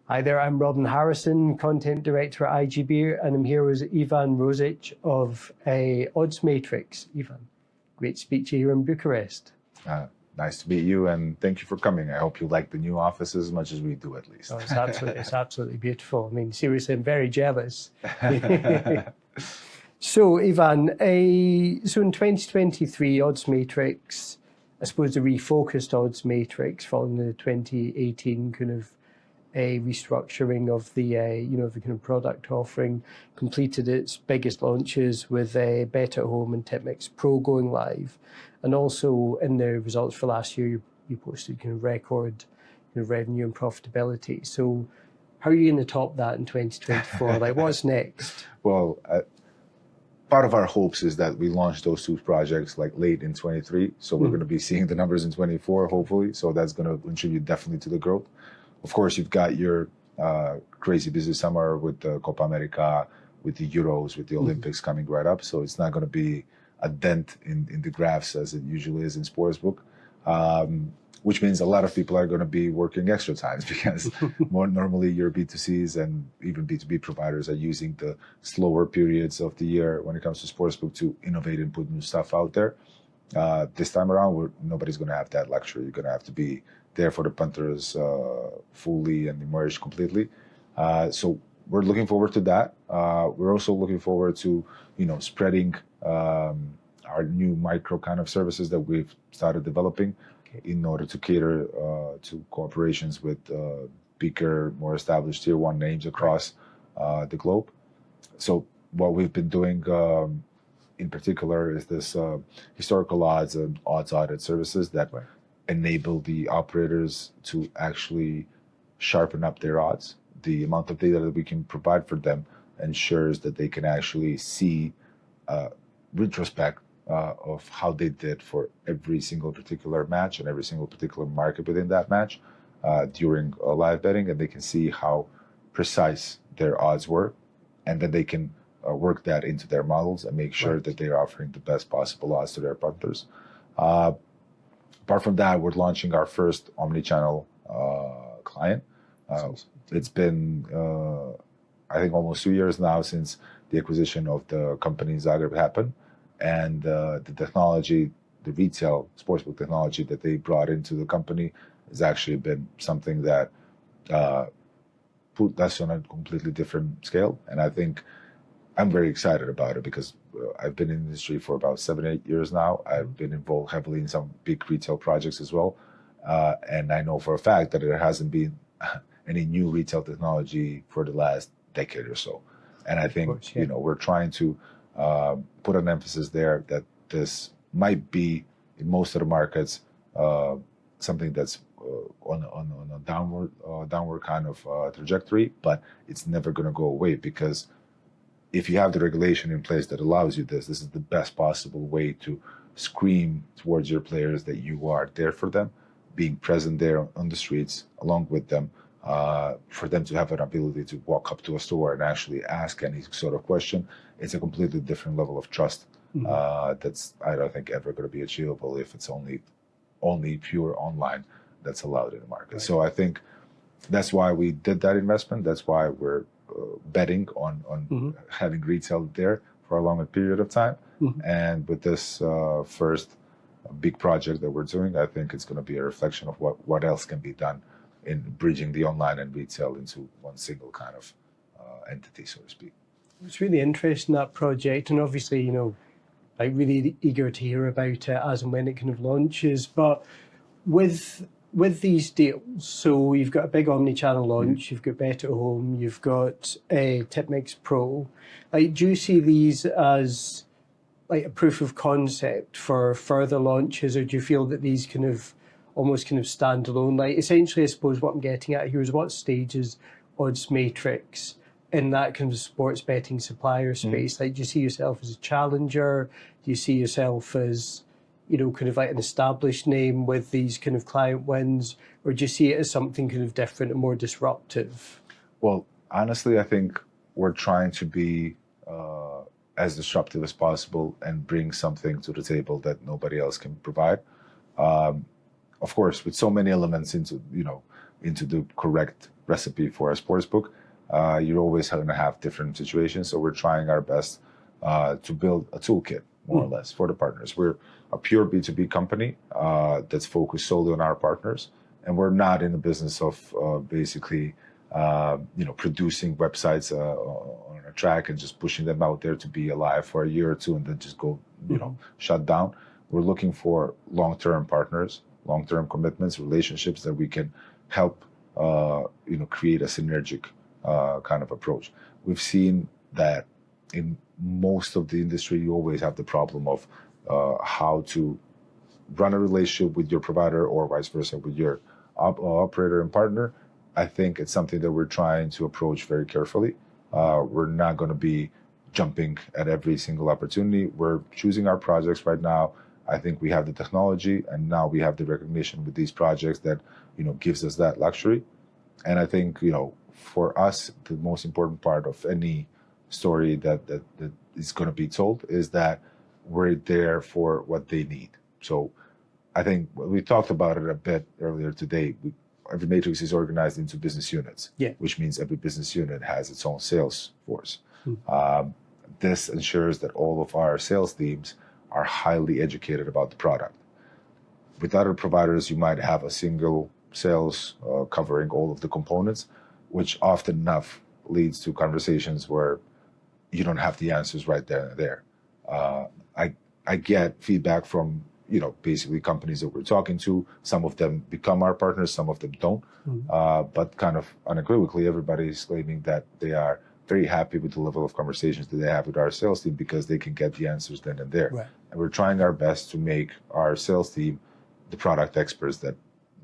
Hi there, I'm Robin Harrison, Content Director at IGB, and I'm here with Ivan Rozic of OddsMatrix. Ivan, great to speak to you here in Bucharest. Nice to meet you, and thank you for coming. I hope you like the new office as much as we do, at least. Oh, it's absolutely beautiful. I mean, seriously, I'm very jealous. So, Ivan, so in 2023, OddsMatrix, I suppose the refocused OddsMatrix following the 2018 kind of restructuring of the the kind of product offering, completed its biggest launches with Bet at Home and TipMix Pro going live, and also in the results for last year you posted kind of record revenue and profitability. So how are you going to top that in 2024? Like, what's next? Well, part of our hopes is that we launch those two projects like late in 23, so we're going to be seeing the numbers in 24 hopefully, so that's going to contribute definitely to the growth. Of course, you've got your crazy busy summer with the Copa America, with the Euros, with the Olympics coming right up. So it's not going to be a dent in the graphs as it usually is in sportsbook, which means a lot of people are going to be working extra times because more normally your B2Cs and even B2B providers are using the slower periods of the year when it comes to sportsbook to innovate and put new stuff out there. This time around, nobody's going to have that luxury. You're going to have to be there for the punters fully and immersed completely. So we're looking forward to that. We're also looking forward to, spreading our new micro kind of services that we've started developing in order to cater to cooperations with bigger, more established tier one names across the globe. So what we've been doing in particular is this historical odds and odds audit services that enable the operators to actually sharpen up their odds. The amount of data that we can provide for them ensures that they can actually see retrospect of how they did for every single particular match and every single particular market within that match during live betting, and they can see how precise their odds were, and then they can work that into their models and make sure that they're offering the best possible odds to their punters. Apart from that, we're launching our first omni-channel client. It's been, I think, almost 2 years now since the acquisition of the company Zagreb happened, and the technology, the retail sportsbook technology that they brought into the company has actually been something that put us on a completely different scale. And I think I'm very excited about it because I've been in the industry for about 7-8 years now. I've been involved heavily in some big retail projects as well. And I know for a fact that there hasn't been any new retail technology for the last decade or so. And I think, we're trying to put an emphasis there that this might be, in most of the markets, something that's on a downward kind of trajectory, but it's never going to go away, because if you have the regulation in place that allows you this is the best possible way to scream towards your players that you are there for them, being present there on the streets along with them, for them to have an ability to walk up to a store and actually ask any sort of question. It's a completely different level of trust that's, I don't think, ever going to be achievable if it's only pure online that's allowed in the market. So I think that's why we did that investment. That's why we're betting on having retail there for a longer period of time. And with this first big project that we're doing, I think it's going to be a reflection of what else can be done in bridging the online and retail into one single kind of entity, so to speak. It's really interesting, that project, and obviously, I'm really eager to hear about it as and when it kind of launches. But with these deals, so you've got a big omni-channel launch, you've got Bet at Home, you've got TipMix Pro. Like, do you see these as like a proof of concept for further launches, or do you feel that these almost stand alone? Like, essentially, I suppose what I'm getting at here is, what stage is OddsMatrix in that kind of sports betting supplier space? Like, do you see yourself as a challenger? Do you see yourself as, kind of like an established name with these kind of client wins, or do you see it as something kind of different and more disruptive? Well, honestly, I think we're trying to be as disruptive as possible and bring something to the table that nobody else can provide. Of course, with so many elements into the correct recipe for a sportsbook. You're always going to have different situations. So we're trying our best to build a toolkit, more or less, for the partners. We're a pure B2B company that's focused solely on our partners. And we're not in the business of basically, producing websites on a track and just pushing them out there to be alive for a year or two and then just go, shut down. We're looking for long-term partners, long-term commitments, relationships that we can help, create a synergic kind of approach. We've seen that in most of the industry, you always have the problem of how to run a relationship with your provider or vice versa with your operator and partner. I think it's something that we're trying to approach very carefully. We're not going to be jumping at every single opportunity. We're choosing our projects right now. I think we have the technology, and now we have the recognition with these projects that gives us that luxury. And I think for us, the most important part of any story that is going to be told is that we're there for what they need. So I think we talked about it a bit earlier today. EveryMatrix is organized into business units, which means every business unit has its own sales force. This ensures that all of our sales teams are highly educated about the product. With other providers, you might have a single sales covering all of the components, which often enough leads to conversations where you don't have the answers right there and there. I get feedback from basically companies that we're talking to. Some of them become our partners, some of them don't. But kind of unequivocally, everybody's claiming that they are very happy with the level of conversations that they have with our sales team because they can get the answers then and there. Right. And we're trying our best to make our sales team the product experts that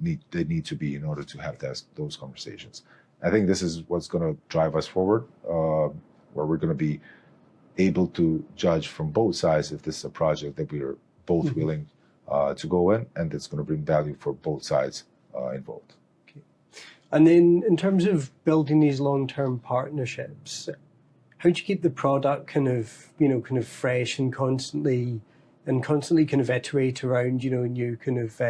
they need to be in order to have those conversations. I think this is what's going to drive us forward, where we're going to be able to judge from both sides if this is a project that we are both willing to go in, and it's going to bring value for both sides involved. Okay. And then in terms of building these long-term partnerships, how do you keep the product kind of fresh and constantly kind of iterate around, new kind of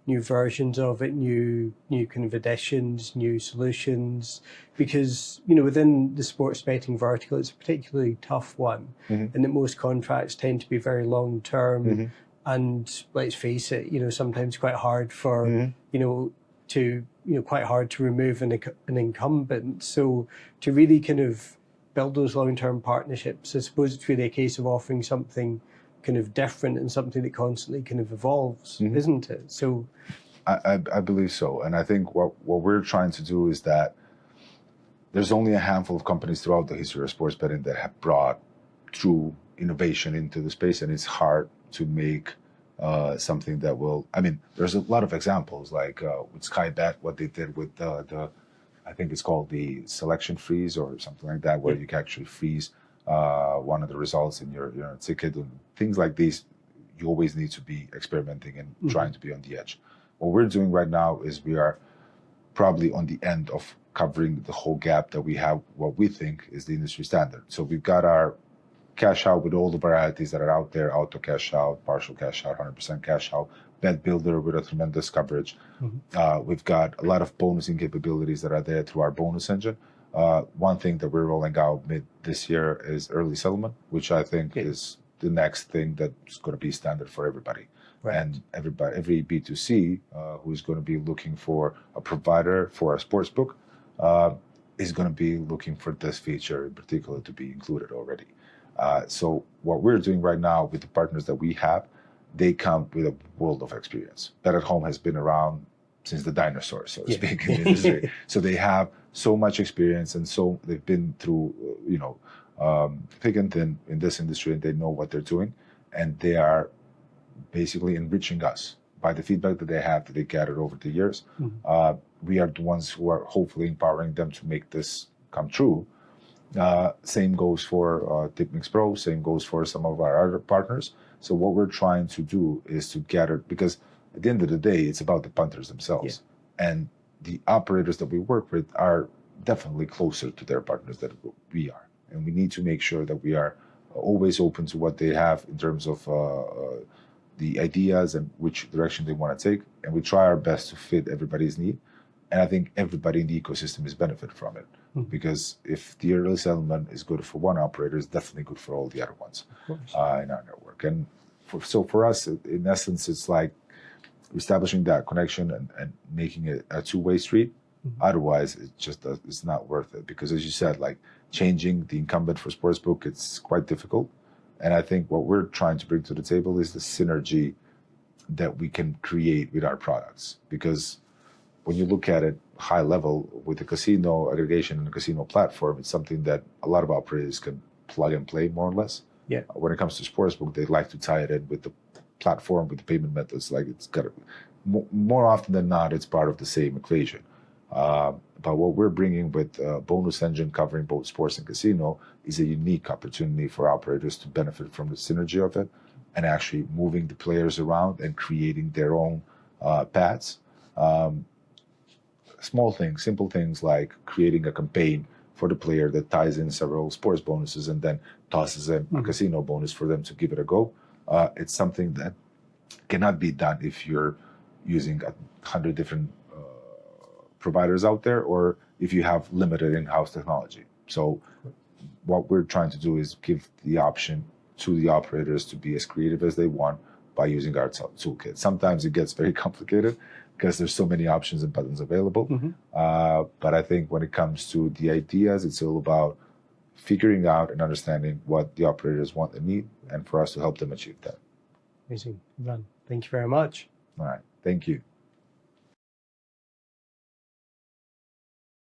new versions of it, new kind of additions, new solutions? Because, within the sports betting vertical, it's a particularly tough one, and that most contracts tend to be very long-term, and let's face it, sometimes quite hard for, quite hard to remove an incumbent. So to really kind of build those long-term partnerships, I suppose it's really a case of offering something kind of different and something that constantly kind of evolves, isn't it? So I believe so. And I think what we're trying to do is that there's only a handful of companies throughout the history of sports betting that have brought true innovation into the space, and it's hard to make something that will, there's a lot of examples, like with Sky Bet, what they did with I think it's called the selection freeze or something like that, where you can actually freeze one of the results in your ticket, and things like these. You always need to be experimenting and trying to be on the edge. What we're doing right now is we are probably on the end of covering the whole gap that we have, what we think is the industry standard. So we've got our cash out with all the varieties that are out there: auto cash out, partial cash out, 100% cash out, bet builder with a tremendous coverage. We've got a lot of bonusing capabilities that are there through our bonus engine. One thing that we're rolling out mid this year is early settlement, which I think is the next thing that's going to be standard for everybody. Right. And every B2C who is going to be looking for a provider for a sports book is going to be looking for this feature in particular to be included already. So what we're doing right now with the partners that we have, they come with a world of experience. Bet at Home has been around since the dinosaurs, so to speak, in the industry. So they have so much experience, and so they've been through, thick and thin in this industry, and they know what they're doing, and they are basically enriching us by the feedback that they gathered over the years. We are the ones who are hopefully empowering them to make this come true. Same goes for TipMix Pro, same goes for some of our other partners. So what we're trying to do is to gather, because at the end of the day, it's about the punters themselves. And the operators that we work with are definitely closer to their partners than we are. And we need to make sure that we are always open to what they have in terms of the ideas and which direction they want to take. And we try our best to fit everybody's need. And I think everybody in the ecosystem is benefit from it. Because if the early settlement is good for one operator, it's definitely good for all the other ones in our network. And so for us, in essence, it's like establishing that connection and making it a two-way street. Otherwise, it's not worth it. Because as you said, like changing the incumbent for sportsbook, it's quite difficult. And I think what we're trying to bring to the table is the synergy that we can create with our products. Because when you look at it high level with the casino aggregation and the casino platform, it's something that a lot of operators can plug and play more or less. Yeah. When it comes to sportsbook, they like to tie it in with the platform, with the payment methods. Like it's got more often than not, it's part of the same equation. But what we're bringing with Bonus Engine covering both sports and casino is a unique opportunity for operators to benefit from the synergy of it and actually moving the players around and creating their own paths. Small things, simple things like creating a campaign for the player that ties in several sports bonuses and then tosses in a casino bonus for them to give it a go. It's something that cannot be done if you're using 100 different providers out there or if you have limited in-house technology. So what we're trying to do is give the option to the operators to be as creative as they want by using our toolkit. Sometimes it gets very complicated because there's so many options and buttons available. But I think when it comes to the ideas, it's all about figuring out and understanding what the operators want and need, and for us to help them achieve that. Amazing. Ivan, thank you very much. All right. Thank you.